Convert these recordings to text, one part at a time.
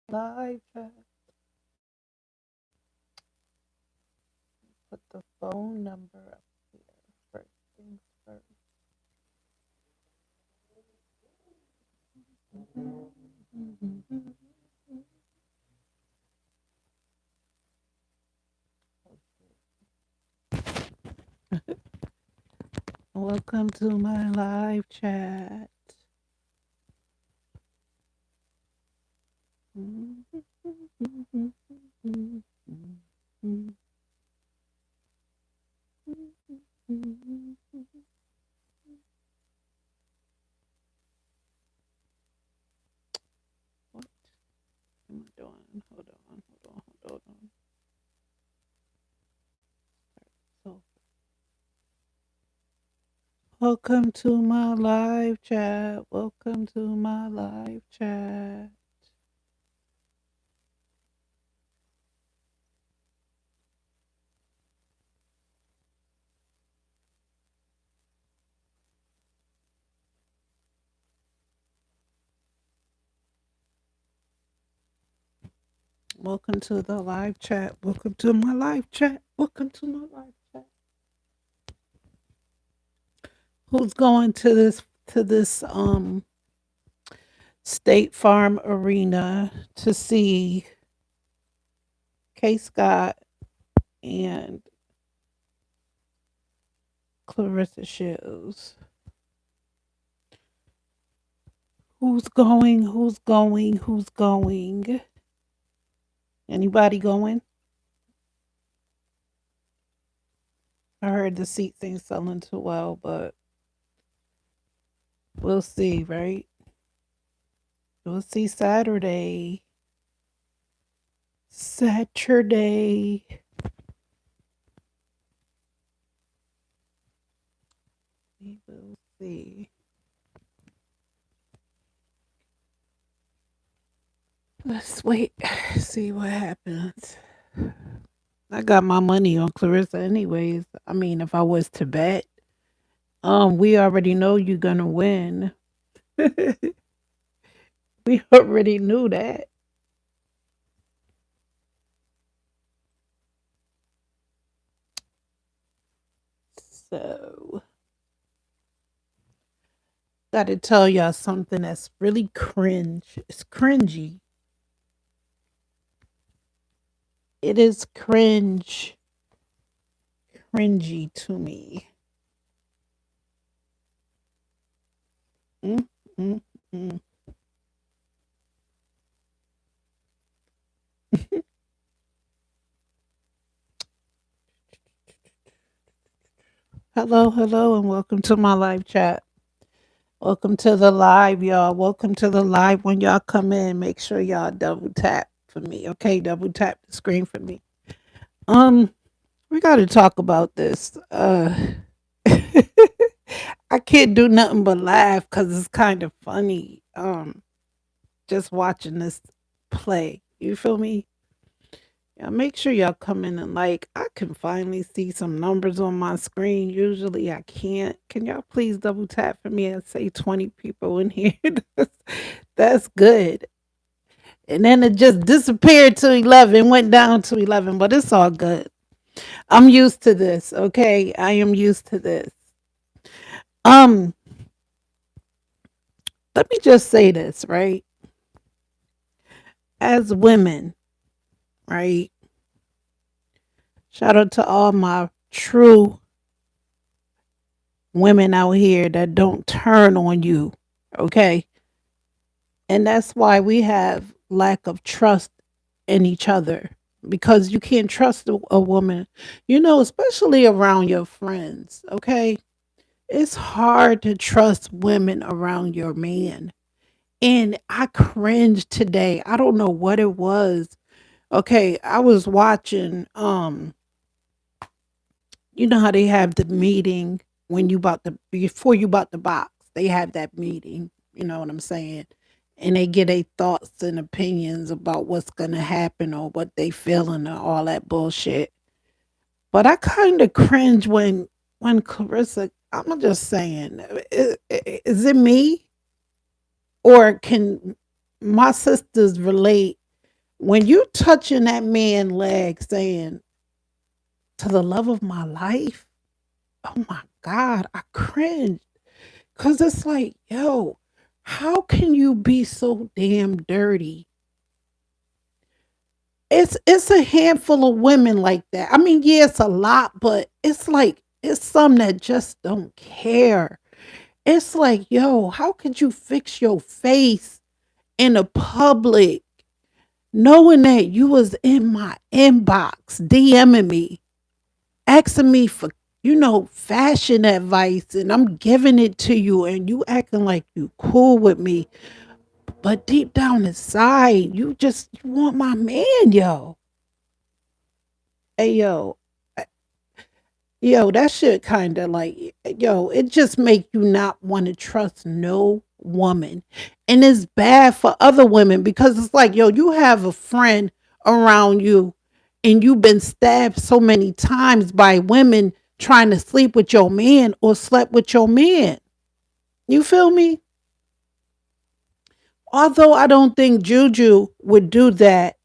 Live chat. Put the phone number up here. First things first. Welcome to my live chat. What am I doing? Hold on. So, welcome to my live chat. Welcome to my live chat. Welcome to the live chat. Welcome to my live chat. Welcome to my live chat. Who's going to this State Farm Arena to see K Scott and Clarissa Shields? Who's going? Who's going? Who's going? Anybody going? I heard the seats ain't selling too well, but we'll see, right? We'll see Saturday. Saturday. We will see. Let's wait, see what happens. I got my money on Clarissa anyways. I mean, if I was to bet, we already know you're gonna win. We already knew that. So, gotta tell y'all something that's really cringe. It's cringy. It is cringy to me. Mm, mm, mm. Hello, hello, and welcome to my live chat. Welcome to the live, y'all. Welcome to the live. When y'all come in, make sure y'all double tap for me. Okay, double tap the screen for me. Um, we got to talk about this. I can't do nothing but laugh because it's kind of funny. Just watching this play. You feel me? Yeah, make sure y'all come in and like. I can finally see some numbers on my screen. Usually I can't. Can y'all please double tap for me and say 20 people in here? That's good. And then it just disappeared to 11, went down to 11, but it's all good. I'm used to this, okay? I am used to this. Um, let me just say this, right? As women, right? Shout out to all my true women out here that don't turn on you, okay? And that's why we have lack of trust in each other because you can't trust a woman, especially around your friends, okay? It's hard to trust women around your man. And I cringed today. I don't know what it was. Okay, I was watching you know how they have the meeting when you about to before you about to box. They have that meeting, you know what I'm saying? And they get their thoughts and opinions about what's gonna happen or what they feeling or all that bullshit. But I kind of cringe when Clarissa. I'm just saying, is it me or can my sisters relate? When you touching that man leg saying, to the love of my life, oh my God, I cringe. Cause it's like, yo, how can you be so damn dirty? It's a handful of women like that. I mean, yeah, it's a lot, but it's like it's some that just don't care. It's like, yo, how could you fix your face in a public knowing that you was in my inbox DMing me, asking me for, fashion advice, and I'm giving it to you and you acting like you cool with me. But deep down inside, you want my man, yo. Hey, yo, that shit kind of like, yo, it just make you not want to trust no woman. And it's bad for other women because it's like, yo, you have a friend around you and you've been stabbed so many times by women trying to sleep with your man or slept with your man. You feel me? Although I don't think Juju would do that.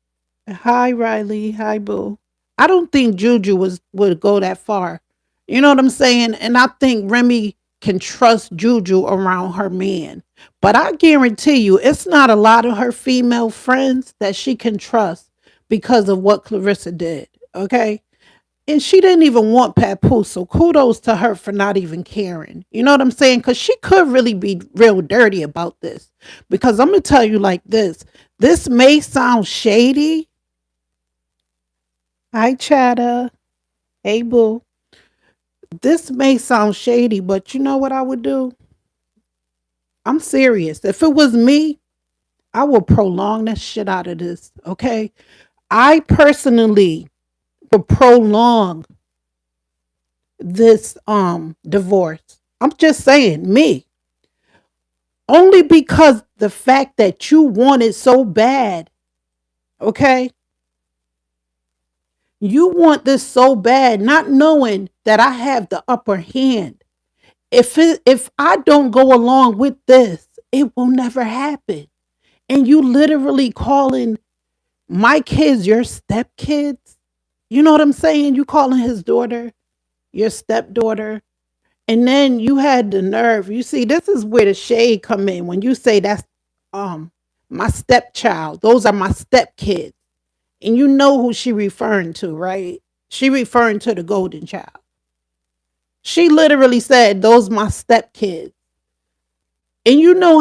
Hi, Riley. Hi, Boo. I don't think Juju would go that far. You know what I'm saying? And I think Remy can trust Juju around her man. But I guarantee you, it's not a lot of her female friends that she can trust because of what Clarissa did. Okay. And she didn't even want Papoose. So kudos to her for not even caring. You know what I'm saying? Because she could really be real dirty about this. Because I'm going to tell you like this may sound shady. Hi, Chatter. Hey, Boo. This may sound shady, but you know what I would do? I'm serious. If it was me, I would prolong the shit out of this. Okay. I personally would prolong this divorce. I'm just saying, me. Only because the fact that you want it so bad. Okay. You want this so bad, not knowing that I have the upper hand. If I don't go along with this, it will never happen. And you literally calling my kids your stepkids. You know what I'm saying? You calling his daughter your stepdaughter. And then you had the nerve. You see, this is where the shade come in when you say that's um my stepchild. Those are my stepkids. And you know who she referring to, right? She referring to the golden child. She literally said, those my stepkids. And you know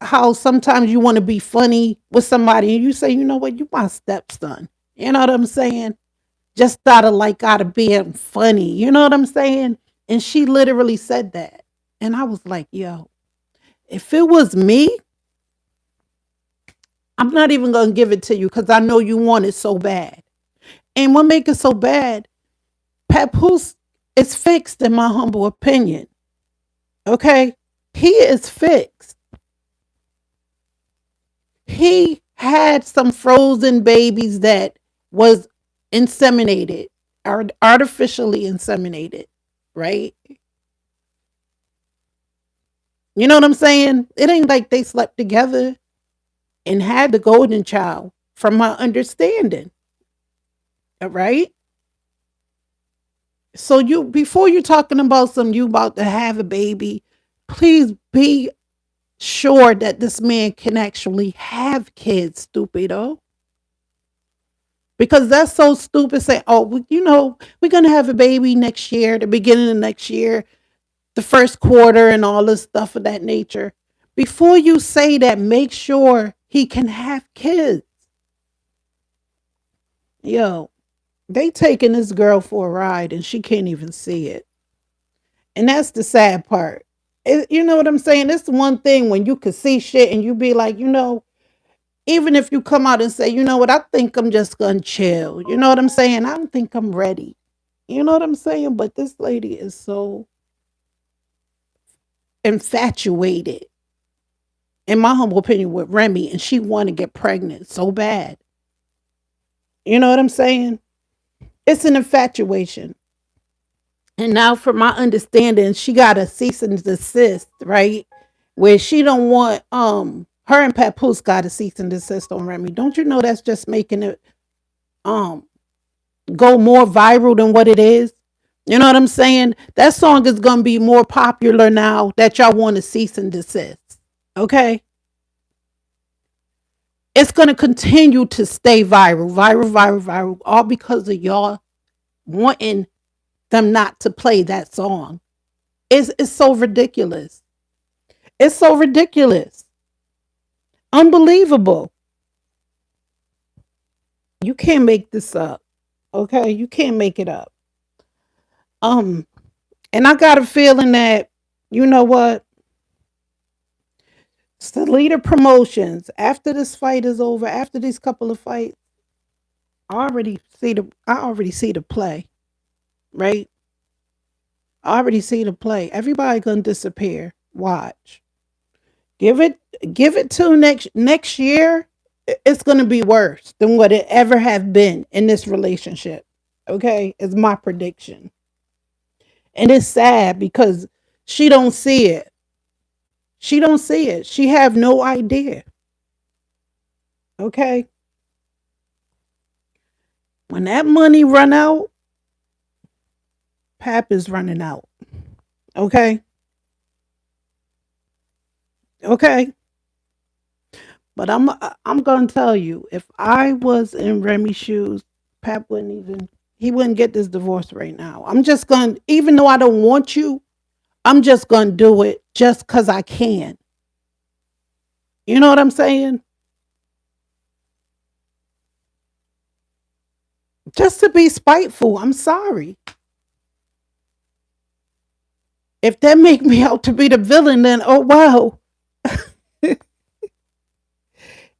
how sometimes you want to be funny with somebody and you say, you know what, you my stepson. You know what I'm saying? Just out of being funny. You know what I'm saying? And she literally said that. And I was like, yo, if it was me, I'm not even gonna give it to you because I know you want it so bad. And what make it so bad, Papoose is fixed in my humble opinion. Okay? He is fixed. He had some frozen babies that was inseminated, artificially inseminated, right? You know what I'm saying? It ain't like they slept together and had the golden child, from my understanding, right? So you, before you're talking about you about to have a baby, please be sure that this man can actually have kids, stupido. Because that's so stupid. Say, oh, we're gonna have a baby next year, the beginning of next year, the first quarter, and all this stuff of that nature. Before you say that, make sure he can have kids. Yo, they taking this girl for a ride and she can't even see it. And that's the sad part. You know what I'm saying? It's one thing when you could see shit and you be like, even if you come out and say, you know what, I think I'm just gonna chill. You know what I'm saying? I don't think I'm ready. You know what I'm saying? But this lady is so infatuated, in my humble opinion, with Remy, and she want to get pregnant so bad. You know what I'm saying? It's an infatuation. And now, from my understanding, she got a cease and desist, right? Where she don't want Her and Papoose got a cease and desist on Remy. Don't you know that's just making it um go more viral than what it is? You know what I'm saying? That song is gonna be more popular now that y'all want to cease and desist. Okay? It's gonna continue to stay viral, viral, all because of y'all wanting them not to play that song. It's so ridiculous. It's so ridiculous. Unbelievable. You can't make this up. Okay? You can't make it up. Um, and I got a feeling that, you know what? Salida Promotions, after this fight is over, after these couple of fights, I already see the play, right? I already see the play. Everybody gonna disappear. Watch. Give it give it till next year. It's gonna be worse than what it ever have been in this relationship. Okay? Is my prediction. And it's sad because she don't see it. She don't see it. She have no idea. Okay? When that money run out, Pap is running out. Okay? Okay? But I'm gonna tell you, if I was in Remy's shoes, Pap wouldn't even he wouldn't get this divorce right now. I'm just gonna, even though I don't want you, I'm just gonna do it just cause I can. You know what I'm saying? Just to be spiteful. I'm sorry. If that make me out to be the villain, then oh wow.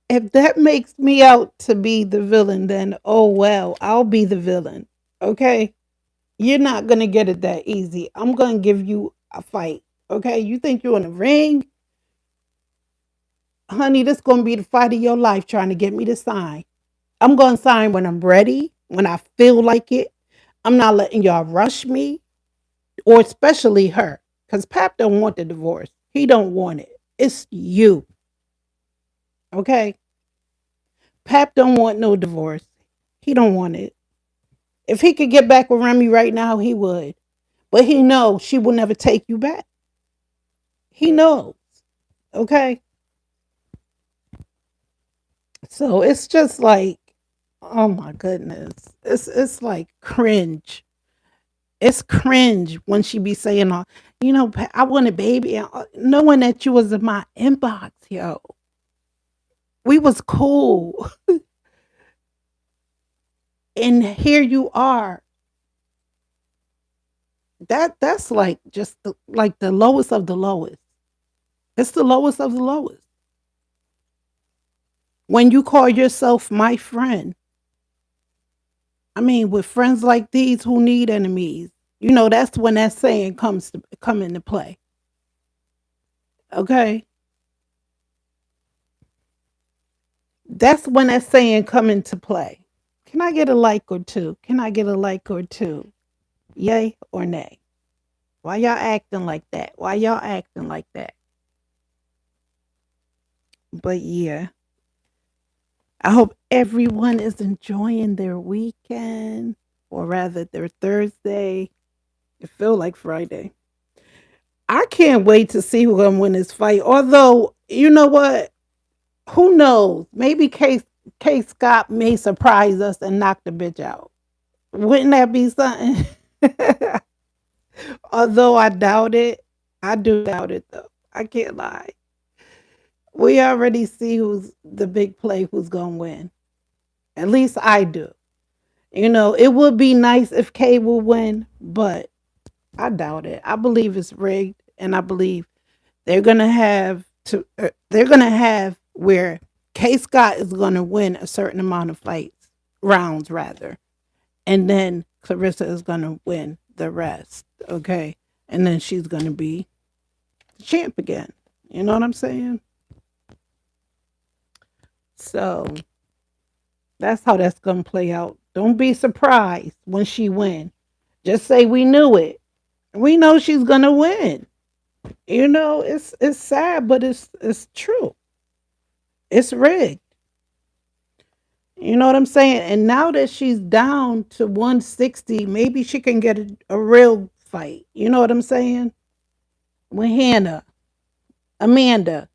If that makes me out to be the villain, then oh well, I'll be the villain. Okay? You're not gonna get it that easy. I'm gonna give you a fight. Okay? You think you're in a ring? Honey, this gonna be the fight of your life trying to get me to sign. I'm gonna sign when I'm ready, when I feel like it. I'm not letting y'all rush me, or especially her. Because Pap don't want the divorce. He don't want it. It's you. Okay? Pap don't want no divorce. He don't want it. If he could get back with Remy right now, he would. But he knows she will never take you back. He knows. Okay? So it's just like, oh my goodness. It's like cringe. It's cringe when she be saying, I want a baby. Knowing that you was in my inbox, yo. We was cool. And here you are. That's like just like the lowest of the lowest. It's the lowest of the lowest. When you call yourself my friend, I mean, with friends like these who need enemies, that's when that saying come into play. Okay, that's when that saying come into play. Can I get a like or two? Can I get a like or two? Yay or nay? Why y'all acting like that? Why y'all acting like that? But yeah, I hope everyone is enjoying their weekend, or rather their Thursday. It feel like Friday. I can't wait to see who's gonna win this fight. Although, you know what? Who knows? Maybe Case Scott may surprise us and knock the bitch out. Wouldn't that be something? Although I doubt it. I do doubt it though. I can't lie. We already see who's the big play who's gonna win. At least I do. It would be nice if Kay will win, but I doubt it. I believe it's rigged, and I believe they're gonna have where K Scott is gonna win a certain amount of fights, rounds rather, and then Clarissa is gonna win the rest. Okay, and then she's gonna be the champ again. You know what I'm saying? So that's how that's gonna play out. Don't be surprised when she win. Just say we knew it. We know she's gonna win. It's sad, but it's true. It's rigged. You know what I'm saying? And now that she's down to 160, maybe she can get a real fight. You know what I'm saying? With Hannah, Amanda.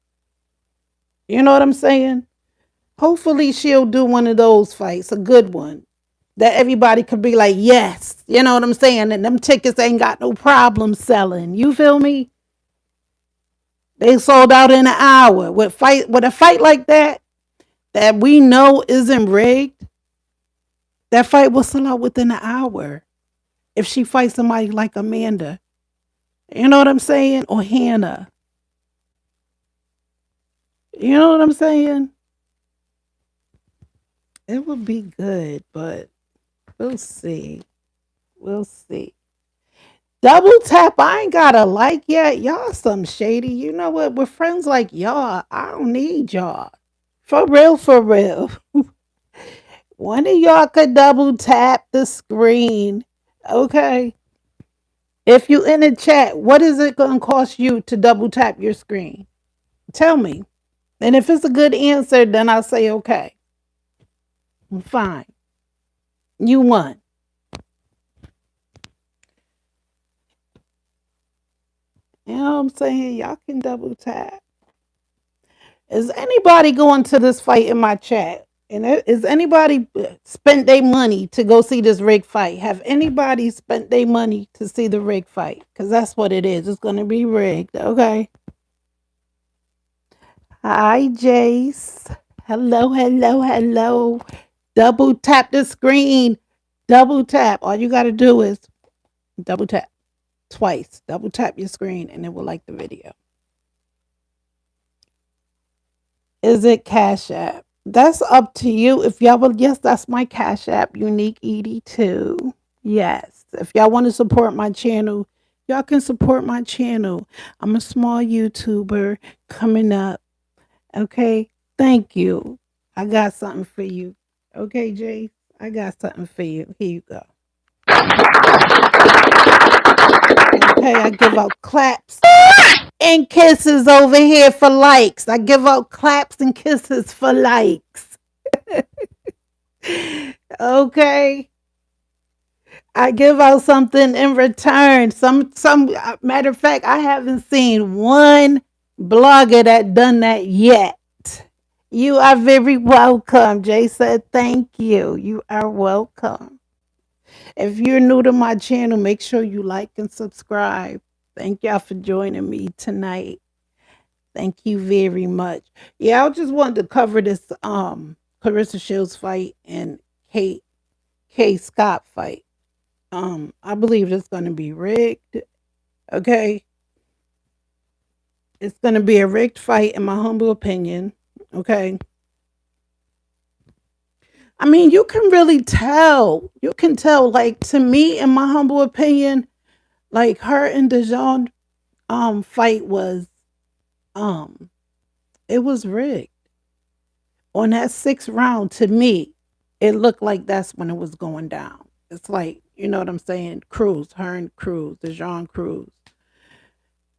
You know what I'm saying? Hopefully she'll do one of those fights, a good one. That everybody could be like, yes. You know what I'm saying? And them tickets ain't got no problem selling. You feel me? They sold out in an hour. With a fight like that we know isn't rigged, that fight will sell out within an hour. If she fights somebody like Amanda. You know what I'm saying? Or Hannah. You know what I'm saying? It would be good, but we'll see. We'll see. Double tap, I ain't got a like yet. Y'all some shady. You know what? With friends like y'all, I don't need y'all. For real, for real. One of y'all could double tap the screen. Okay. If you in the chat, what is it going to cost you to double tap your screen? Tell me. And if it's a good answer, then I'll say, okay, fine. You won. You know what I'm saying? Y'all can double tap. Is anybody going to this fight in my chat? And is anybody spent their money to go see this rig fight? Have anybody spent their money to see the rig fight? Because that's what it is. It's going to be rigged. Okay. Hi, Jace. Hello, hello, hello. Double tap the screen. Double tap. All you got to do is double tap twice. Double tap your screen and it will like the video. Is it Cash App? That's up to you. If y'all will, yes, that's my Cash App, Unique82. Yes. If y'all want to support my channel, y'all can support my channel. I'm a small YouTuber coming up. Okay. Thank you. I got something for you. Okay, Jay. I got something for you. Here you go. Okay, I give out claps and kisses over here for likes. I give out claps and kisses for likes. Okay. I give out something in return. Some matter of fact, I haven't seen one blogger that done that yet. You are very welcome. Jay said thank you. You are welcome. If you're new to my channel, make sure you like and subscribe. Thank y'all for joining me tonight. Thank you very much. Yeah, I just wanted to cover this Clarissa Shields fight and Kay Scott fight. I believe it's gonna be rigged. Okay. It's gonna be a rigged fight in my humble opinion. Okay. I mean, you can really tell. You can tell, like, to me, in my humble opinion, like her and Dijon fight was um it was rigged. On that sixth round, to me, it looked like that's when it was going down. It's like, you know what I'm saying? Cruz, her and Cruz, Dijon Cruz.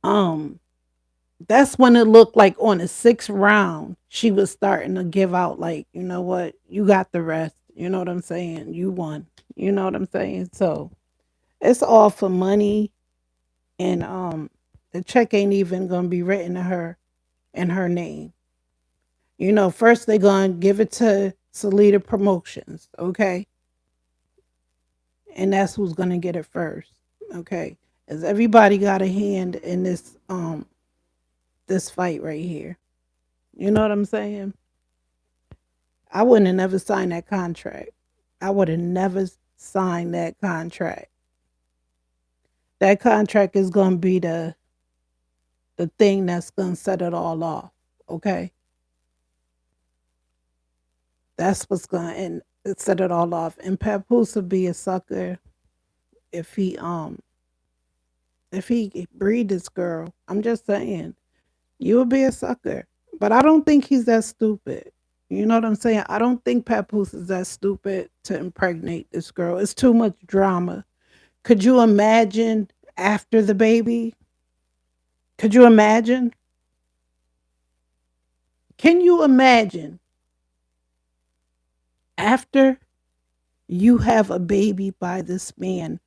Um, that's when it looked like on the sixth round, she was starting to give out, like, you know what, you got the rest. You know what I'm saying? You won. You know what I'm saying? So it's all for money, and the check ain't even gonna be written to her in her name. You know, first they're gonna give it to Salida Promotions, okay? And that's who's gonna get it first. Okay. As everybody got a hand in this fight right here. You know what I'm saying? I wouldn't have never signed that contract. I would have never signed that contract. That contract is gonna be the thing that's gonna set it all off. Okay. That's what's gonna and set it all off. And Papoose would be a sucker if he breed this girl. I'm just saying. You would be a sucker. But I don't think he's that stupid. You know what I'm saying? I don't think Papoose is that stupid to impregnate this girl. It's too much drama. Could you imagine after the baby? Could you imagine? Can you imagine after you have a baby by this man,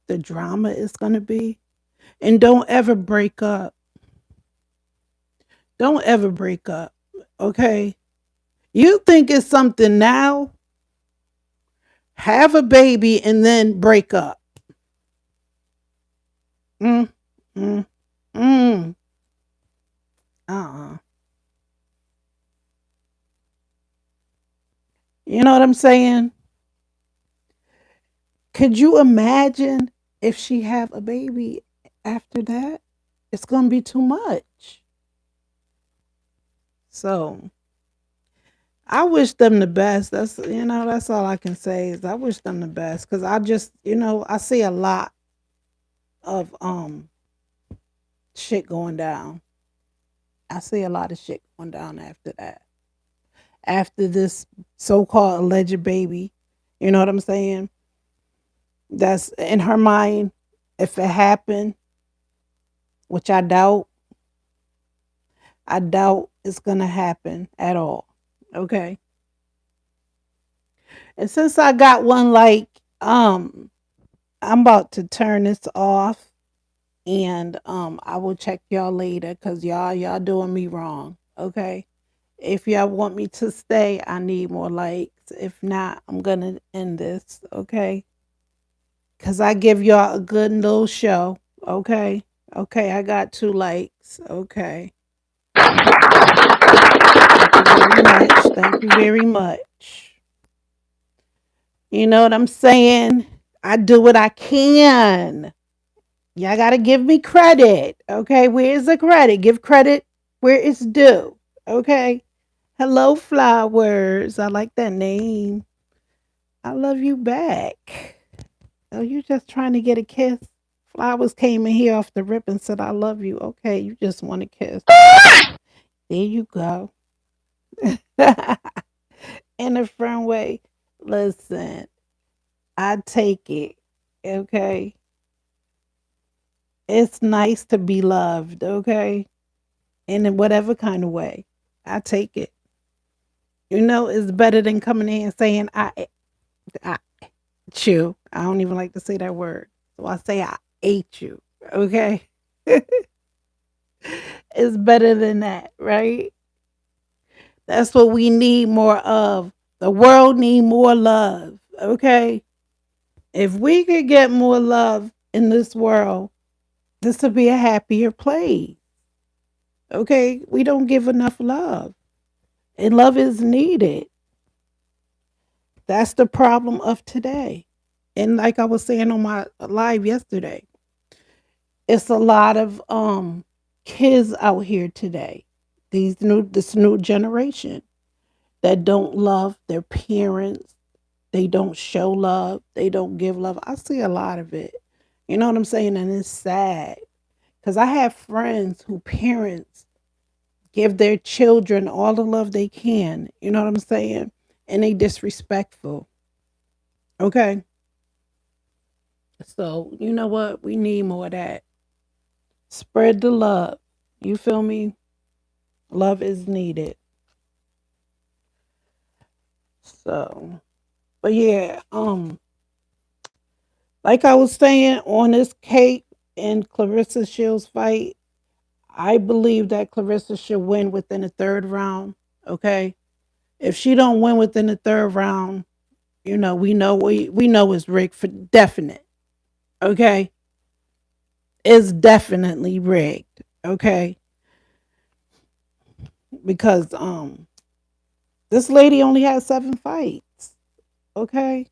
the drama is going to be? And don't ever break up. Don't ever break up. Okay? You think it's something now, have a baby, and then break up. Mm, mm, mm. Uh-uh. You know what I'm saying? Could you imagine if she have a baby after that? It's gonna be too much. So I wish them the best. That's all I can say is I wish them the best. Cause I just, I see a lot of shit going down. I see a lot of shit going down after that. After this so called alleged baby. You know what I'm saying? That's in her mind. If it happened, which I doubt it's gonna happen at all. Okay. And since I got one I'm about to turn this off and I will check y'all later because y'all doing me wrong. Okay. If y'all want me to stay, I need more likes. If not, I'm gonna end this. Okay. Cause I give y'all a good little show. Okay. Okay, I got 2 likes. Okay. Thank you very much. Thank you very much. You know what I'm saying? I do what I can. Y'all got to give me credit. Okay. Where's the credit? Give credit where it's due. Okay. Hello, flowers. I like that name. I love you back. Oh, you just trying to get a kiss? Flowers came in here off the rip and said, I love you. Okay. You just want a kiss. There you go. In a friend way. Listen, I take it. Okay. It's nice to be loved. Okay. And in whatever kind of way. I take it. It's better than coming in and saying, I ate you. I don't even like to say that word. So I say, I ate you. Okay. It's better than that, right? That's what we need more of. The world need more love. Okay. If we could get more love in this world, this would be a happier place. Okay. We don't give enough love. And love is needed. That's the problem of today. And like I was saying on my live yesterday, it's a lot of kids out here today. This new generation that don't love their parents. They don't show love. They don't give love. I see a lot of it. You know what I'm saying? And it's sad because I have friends who parents give their children all the love they can. You know what I'm saying? And they disrespectful. Okay. So, you know what? We need more of that. Spread the love. You feel me? Love is needed. So, but yeah, like I was saying on this Kate and Clarissa Shields fight, I believe that Clarissa should win within the third round. Okay. If she don't win within the third round, we know it's rigged for definite. Okay. It's definitely rigged. Okay. Because this lady only has 7 fights. Okay.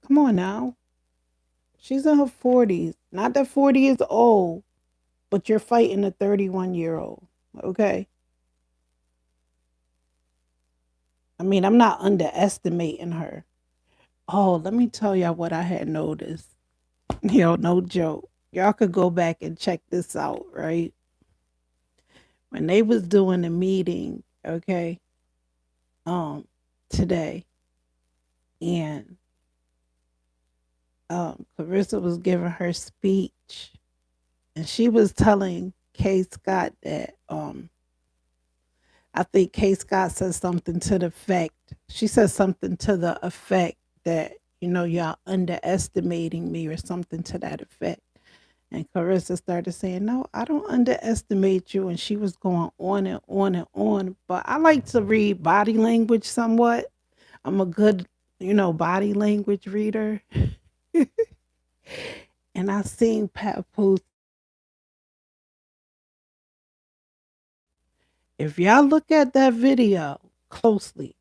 Come on now. She's in her 40s. Not that 40 is old, but you're fighting a 31-year-old. Okay. I mean, I'm not underestimating her. Oh, let me tell y'all what I had noticed. No joke. Y'all could go back and check this out, right? When they was doing the meeting, okay, today, and Clarissa was giving her speech, and she was telling Kay Scott that I think K Scott says something to the effect. She says something to the effect that, y'all underestimating me or something to that effect. And Clarissa started saying, "No, I don't underestimate you." And she was going on and on and on. But I like to read body language somewhat. I'm a good, body language reader. And I seen Papoose. If y'all look at that video closely,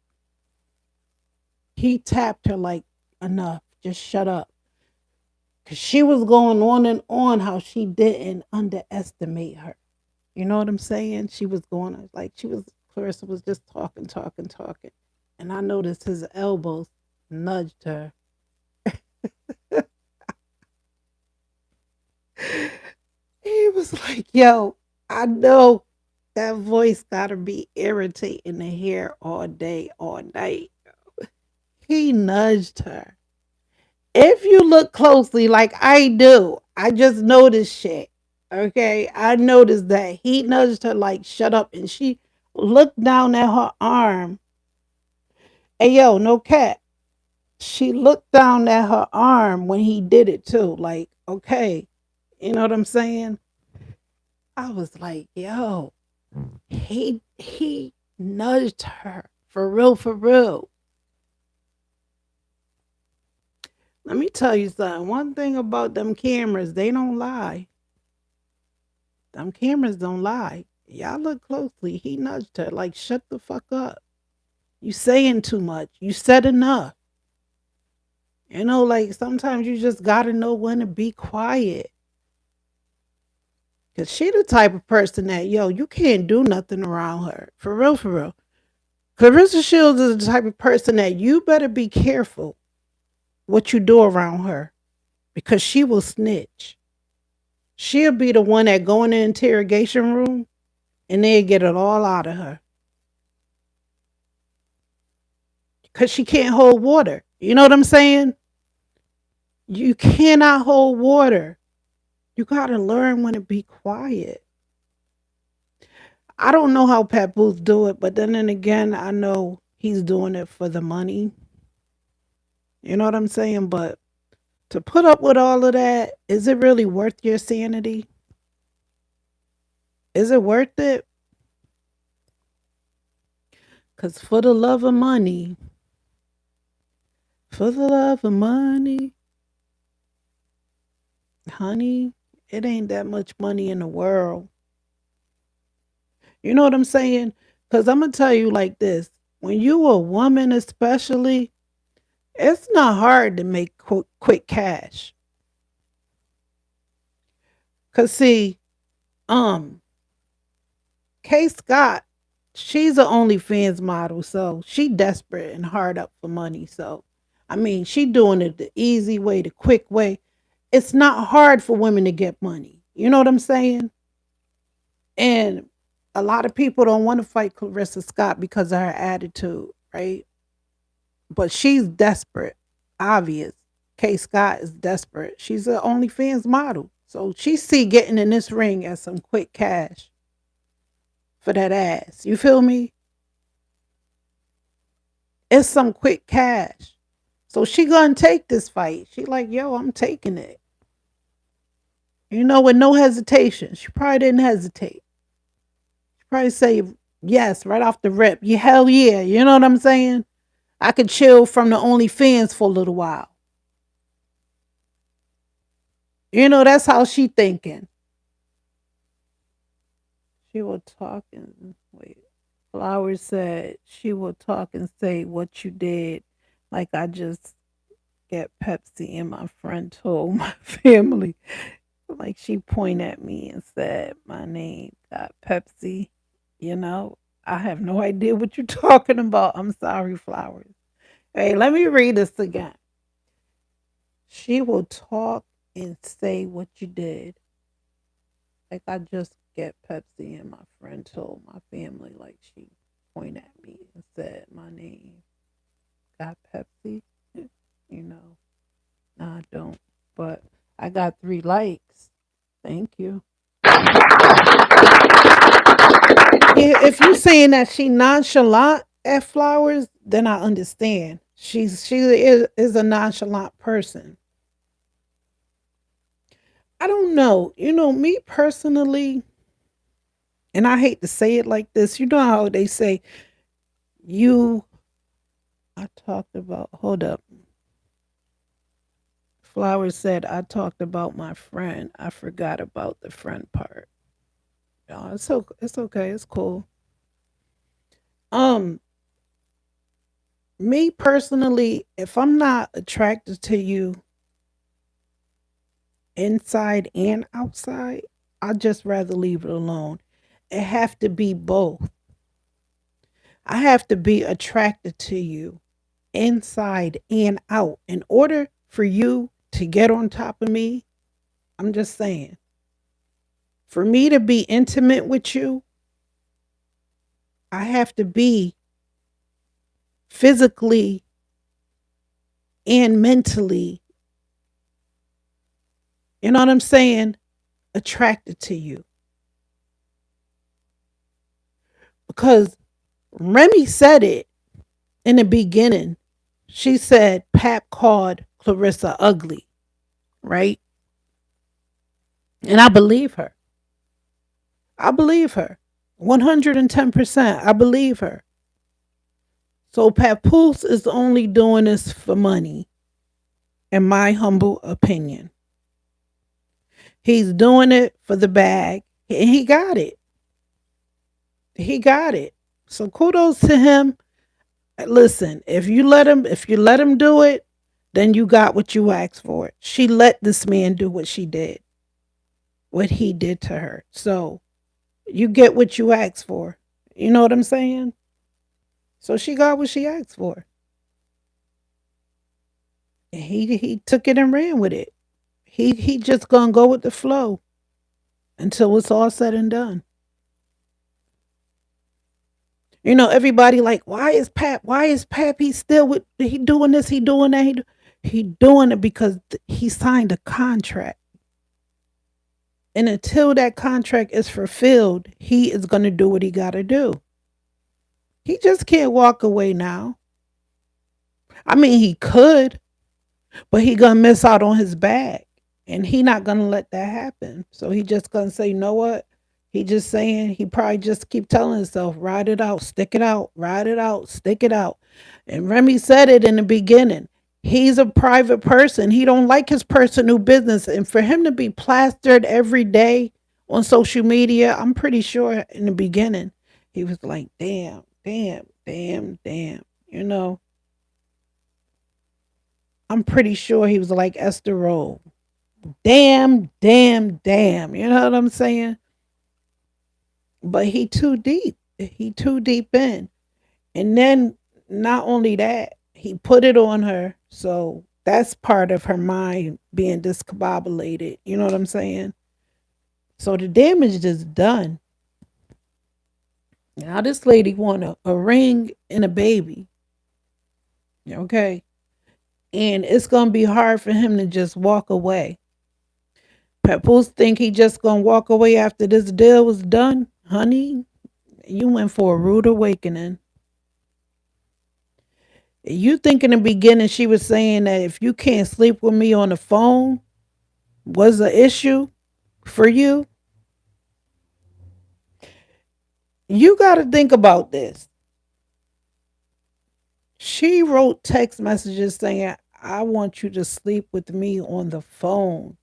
he tapped her like, "Enough, just shut up." Because she was going on and on how she didn't underestimate her. You know what I'm saying? She was going like Clarissa was just talking, talking, talking. And I noticed his elbows nudged her. He was like, "Yo, I know that voice gotta be irritating to hear all day, all night." He nudged her. If you look closely, like I do, I just noticed shit. Okay. I noticed that he nudged her like, "Shut up." And she looked down at her arm. Hey, yo, no cat. She looked down at her arm when he did it too. Like, okay. You know what I'm saying? I was like, yo, he nudged her. For real, for real. Let me tell you something. One thing about them cameras, they don't lie. Them cameras don't lie. Y'all look closely. He nudged her like, "Shut the fuck up. You saying too much. You said enough." Like sometimes you just gotta know when to be quiet. Cause she the type of person that, yo, you can't do nothing around her. For real, for real. Clarissa Shields is the type of person that you better be careful what you do around her. Because she will snitch. She'll be the one that go in the interrogation room and they'll get it all out of her. Because she can't hold water. You know what I'm saying? You cannot hold water. You got to learn when to be quiet. I don't know how Pat Booth do it, but then again, I know he's doing it for the money. You know what I'm saying? But to put up with all of that, is it really worth your sanity? Is it worth it? Because for the love of money, for the love of money, honey, it ain't that much money in the world. You know what I'm saying? Because I'm going to tell you like this, when you a woman especially, it's not hard to make quick cash. Because see, um, K Scott, she's a OnlyFans model, so she desperate and hard up for money. So, I mean, she doing it the easy way, the quick way. It's not hard for women to get money. You know what I'm saying? And a lot of people don't want to fight Clarissa Scott because of her attitude, right? But she's desperate. Obvious. K Scott is desperate. She's an OnlyFans model. So she see getting in this ring as some quick cash for that ass. You feel me? It's some quick cash. So she gonna take this fight. She like, yo, I'm taking it. With no hesitation. She probably didn't hesitate. She probably say yes right off the rip. Yeah, hell yeah. You know what I'm saying? I could chill from the OnlyFans for a little while. That's how she thinking. She will talk and wait. Flowers said she will talk and say what you did. Like I just get Pepsi and my friend told my family. Like she pointed at me and said my name got Pepsi. You know, I have no idea what you're talking about. I'm sorry, Flowers. Hey, let me read this again. She will talk and say what you did. Like I just get Pepsi and my friend told my family, like she pointed at me and said my name got Pepsi. You know, no, I don't. But I got 3 likes. Thank you. Yeah, if you saying that she nonchalant at flowers, then I understand. She is a nonchalant person. I don't know. Me personally, and I hate to say it like this. You know how they say you I talked about hold up. Flowers said I talked about my friend. I forgot about the friend part. It's okay. It's cool. Um, Me personally, if I'm not attracted to you inside and outside, I'd just rather leave it alone. It have to be both. I have to be attracted to you inside and out. In order for you to get on top of me, I'm just saying, for me to be intimate with you, I have to be physically and mentally, you know what I'm saying, attracted to you. Because Remy said it in the beginning. She said Pap called Clarissa ugly, right? And I believe her. I believe her. 110%. I believe her. So Papoose is only doing this for money, in my humble opinion. He's doing it for the bag, and he got it. He got it. So kudos to him. Listen, if you let him do it, then you got what you asked for. She let this man do what he did to her. So you get what you asked for. You know what I'm saying? So she got what she asked for. And he took it and ran with it. He just gonna go with the flow until it's all said and done. Everybody like, why is Pap? Why is Pap? He still with he doing this? He doing that? He doing it because he signed a contract, and until that contract is fulfilled, he is gonna do what he got to do. He just can't walk away now. I mean, he could, but he gonna miss out on his bag, and he not gonna let that happen. So he just gonna say, you know what? He just saying he probably just keep telling himself, ride it out, stick it out, ride it out, stick it out. And Remy said it in the beginning. He's a private person. He don't like his personal business, and for him to be plastered every day on social media, I'm pretty sure in the beginning he was like, damn, damn, damn, damn. You know, I'm pretty sure he was like Esther Roll. Damn, damn, damn. You know what I'm saying? But he too deep. He too deep in. And then not only that, he put it on her. So that's part of her mind being discombobulated. You know what I'm saying? So the damage is done. Now this lady want a ring and a baby. Okay. And it's gonna be hard for him to just walk away. Papoose think he just gonna walk away after this deal was done? Honey, you went for a rude awakening. You think in the beginning she was saying that if you can't sleep with me on the phone was an issue for you? You got to think about this. She wrote text messages saying, I want you to sleep with me on the phone.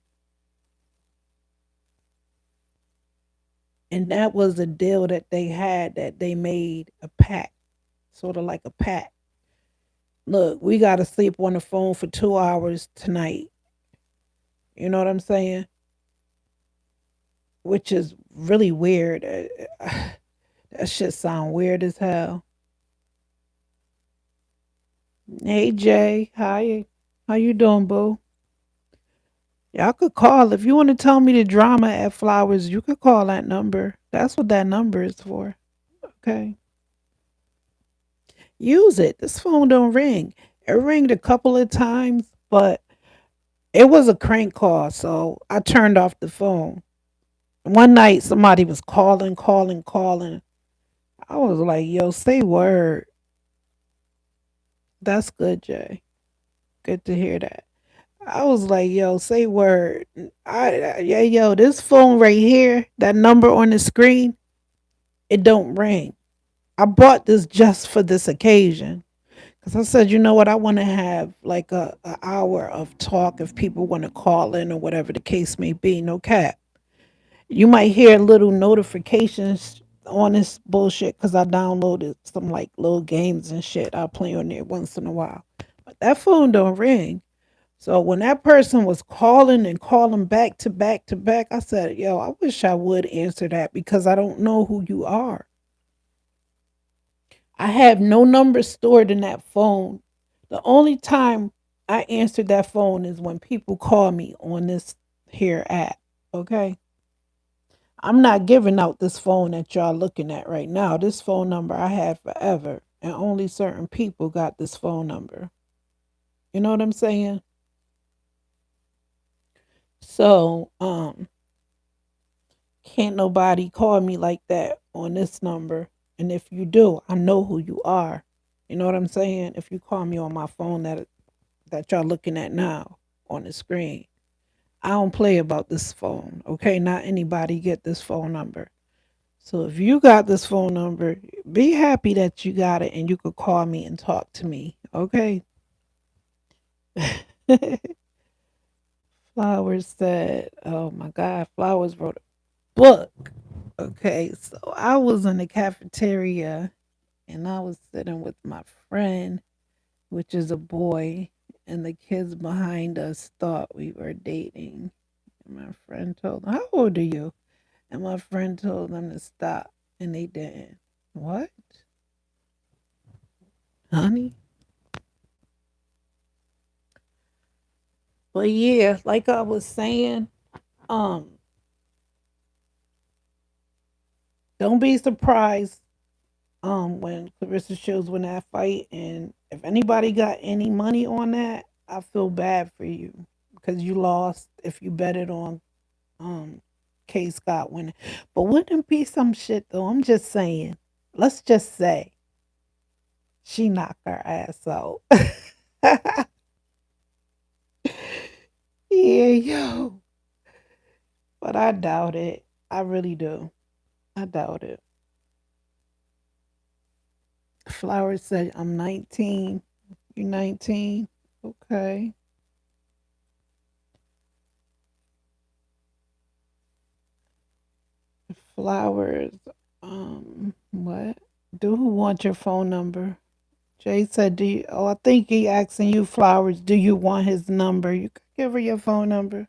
And that was a deal that they had, that they made a pact, sort of like a pact. Look, we got to sleep on the phone for 2 hours tonight. You know what I'm saying? Which is really weird. That shit sound weird as hell. Hey Jay, hi. How you doing, boo? Y'all could call if you want to tell me the drama at Flowers. You could call that number. That's what that number is for. Okay, use it. This phone don't ring. It ringed a couple of times, but it was a crank call, so I turned off the phone. One night somebody was calling, calling, calling. I was like, yo, say word. That's good, Jay. Good to hear that. I was like, yo, say word. Yeah, yo, this phone right here, that number on the screen, it don't ring. I bought this just for this occasion. Cause I said, you know what, I want to have like a hour of talk if people want to call in or whatever the case may be. No cap. You might hear little notifications on this bullshit because I downloaded some like little games and shit. I play on there once in a while. But that phone don't ring. So when that person was calling and calling back to back to back, I said, yo, I wish I would answer that because I don't know who you are. I have no number stored in that phone. The only time I answered that phone is when people call me on this here app. Okay. I'm not giving out this phone that y'all looking at right now. This phone number I had forever. And only certain people got this phone number. You know what I'm saying? So, can't nobody call me like that on this number. And if you do, I know who you are. You know what I'm saying? If you call me on my phone that y'all looking at now on the screen, I don't play about this phone. Okay, not anybody get this phone number. So if you got this phone number, be happy that you got it and you could call me and talk to me. Okay. Flowers said, oh my God, Flowers wrote a book. Okay, so I was in the cafeteria and I was sitting with my friend, which is a boy, and the kids behind us thought we were dating. And my friend told them, how old are you? And my friend told them to stop, and they didn't. What? Honey? But yeah, like I was saying, um, don't be surprised when Clarissa shows win that fight, and if anybody got any money on that, I feel bad for you because you lost if you bet it on um K Scott winning. But wouldn't it be some shit though? I'm just saying. Let's just say she knocked her ass out. Yeah, yo. But I doubt it. I really do. I doubt it. Flowers said, I'm 19. You 19? Okay. Flowers. What? Do who want your phone number? Jay said, do you, oh, I think he asking you, Flowers, do you want his number? You could give her your phone number.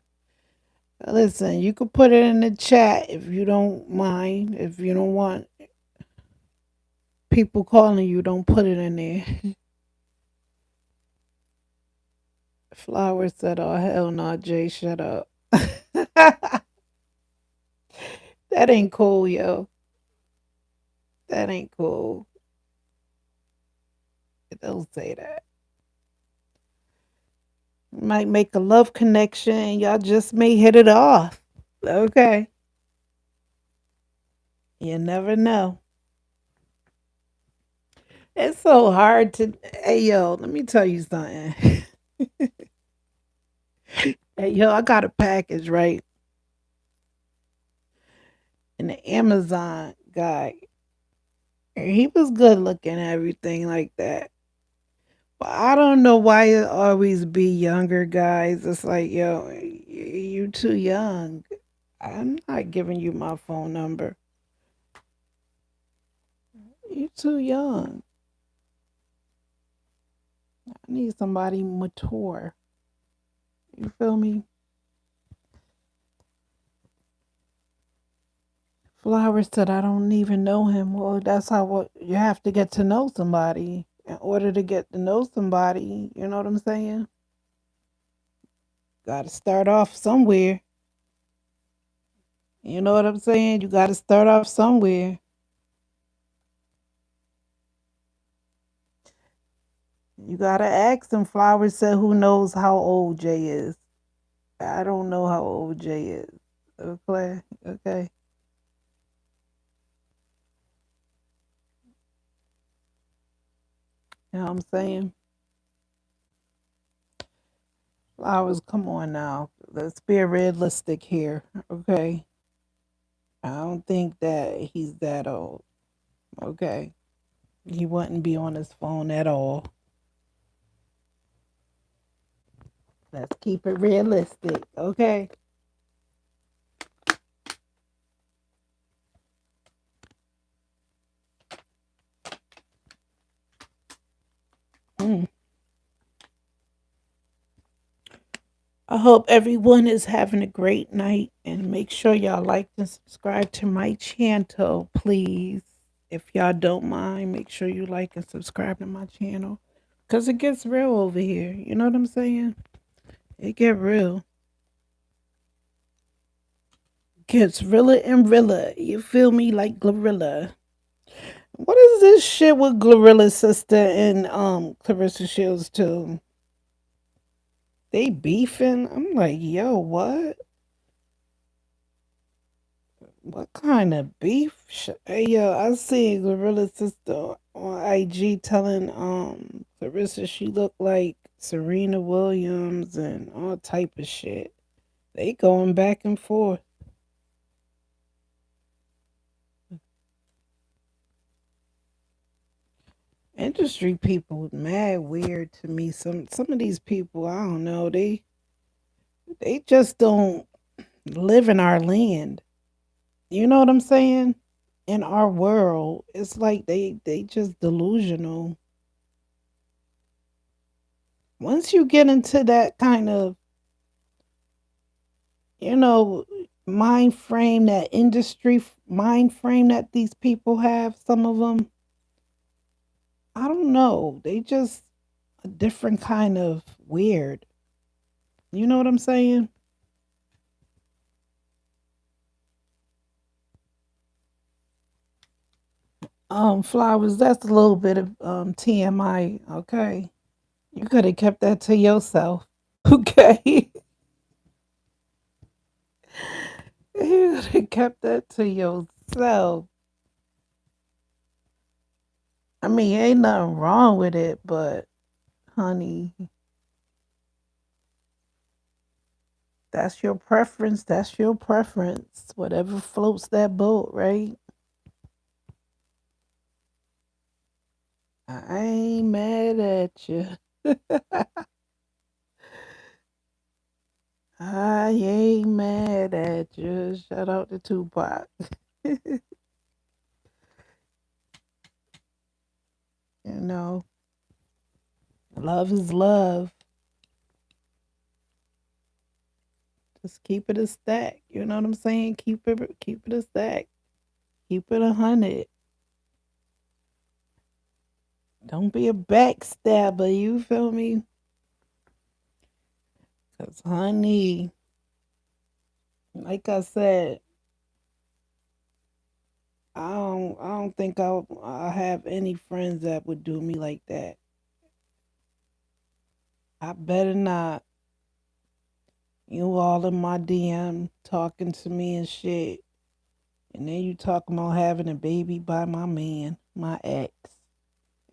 Listen, you could put it in the chat if you don't mind. If you don't want people calling you, don't put it in there. Flowers said, oh, hell no, Jay, shut up. That ain't cool, yo. That ain't cool. Don't say that. Might make a love connection and y'all just may hit it off. Okay. You never know. It's so hard to. Hey, yo, let me tell you something. Hey, yo, I got a package, right? And the Amazon guy, and he was good looking, everything like that. But I don't know why it always be younger guys. It's like, yo, you too young. I'm not giving you my phone number. You too young. I need somebody mature. You feel me? Flowers said, I don't even know him. Well, that's how you have to get to know somebody. In order to get to know somebody, you know what I'm saying? Got to start off somewhere. You know what I'm saying? You got to start off somewhere. You got to ask him. Flowers said, who knows how old Jay is? I don't know how old Jay is. Okay. Okay. You know what I'm saying? Flowers, come on now. Let's be realistic here. Okay. I don't think that he's that old. Okay. He wouldn't be on his phone at all. Let's keep it realistic. Okay. Mm. I hope everyone is having a great night and make sure y'all like and subscribe to my channel, please. If y'all don't mind, make sure you like and subscribe to my channel because it gets real over here. You know what I'm saying? It get real. Gets realer and realer. You feel me? Like Glorilla. What is this shit with Glorilla's sister and Clarissa Shields too? They beefing? I'm like, yo, what? What kind of beef? Hey, yo, I see Gorilla's sister on IG telling Clarissa she looked like Serena Williams and all type of shit. They going back and forth. Industry people mad weird to me. Some of these people, I don't know, they just don't live in our land. You know what I'm saying? In our world, it's like they just delusional. Once you get into that kind of, you know, mind frame, that mind frame that these people have, some of them, I don't know. They just a different kind of weird. You know what I'm saying? Flowers, that's a little bit of TMI, okay? You could have kept that to yourself. Okay. You could have kept that to yourself. I mean, ain't nothing wrong with it, but honey, that's your preference. That's your preference. Whatever floats that boat, right? I ain't mad at you. I ain't mad at you. Shout out to Tupac. You know, love is love. Just keep it a stack. You know what I'm saying? Keep it a stack. Keep it 100. Don't be a backstabber. You feel me? Cause honey, like I said, I don't think I have any friends that would do me like that. I better not. You all in my DM talking to me and shit. And then you talking about having a baby by my man, my ex.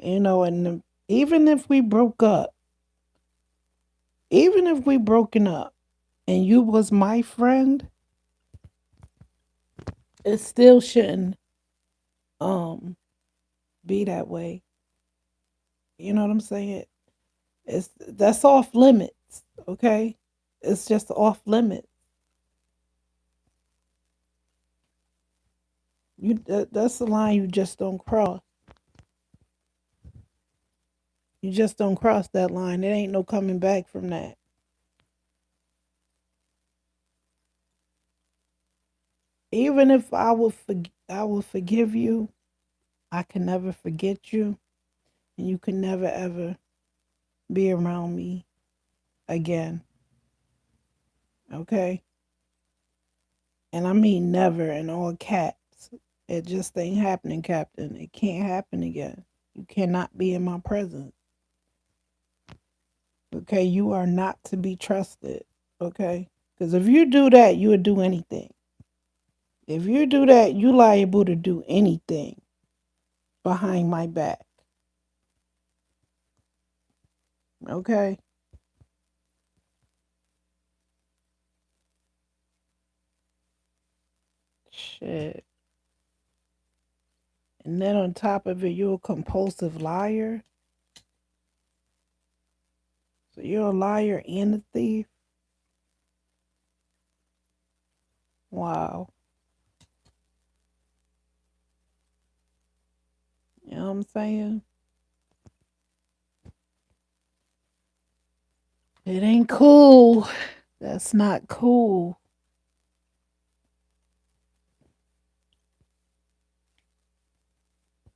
You know, and even if we broke up, even if we broken up and you was my friend, it still shouldn't um be that way. You know what I'm saying? It's that's off limits, okay? It's just off limits. That's the line you just don't cross. You just don't cross that line. There ain't no coming back from that. Even if I will forgive you, I can never forget you, and you can never ever be around me again. Okay? And I mean never in all caps. It just ain't happening, Captain. It can't happen again. You cannot be in my presence. Okay? You are not to be trusted. Okay? Because if you do that, you would do anything. If you do that, you liable to do anything behind my back. Okay? Shit. And then on top of it, you're a compulsive liar. So you're a liar and a thief. Wow. You know what I'm saying? It ain't cool. That's not cool.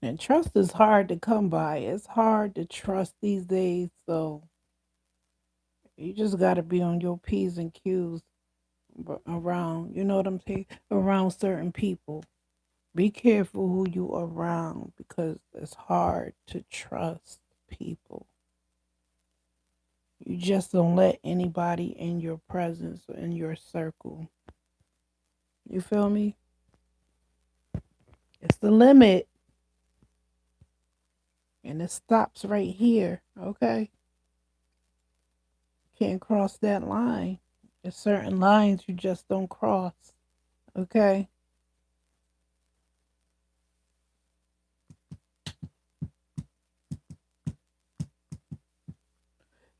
And trust is hard to come by. It's hard to trust these days. So you just got to be on your P's and Q's around, you know what I'm saying? Around certain people. Be careful who you around because it's hard to trust people. You just don't let anybody in your presence or in your circle. You feel me? It's the limit. And it stops right here. Okay? Can't cross that line. There's certain lines you just don't cross. Okay?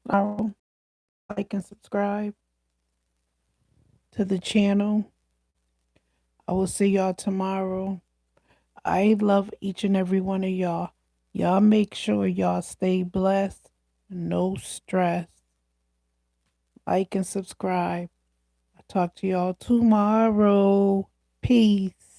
Like and subscribe to the channel. I will see y'all tomorrow. I love each and every one of y'all. Y'all make sure y'all stay blessed. No stress. Like and subscribe. I'll talk to y'all tomorrow. Peace.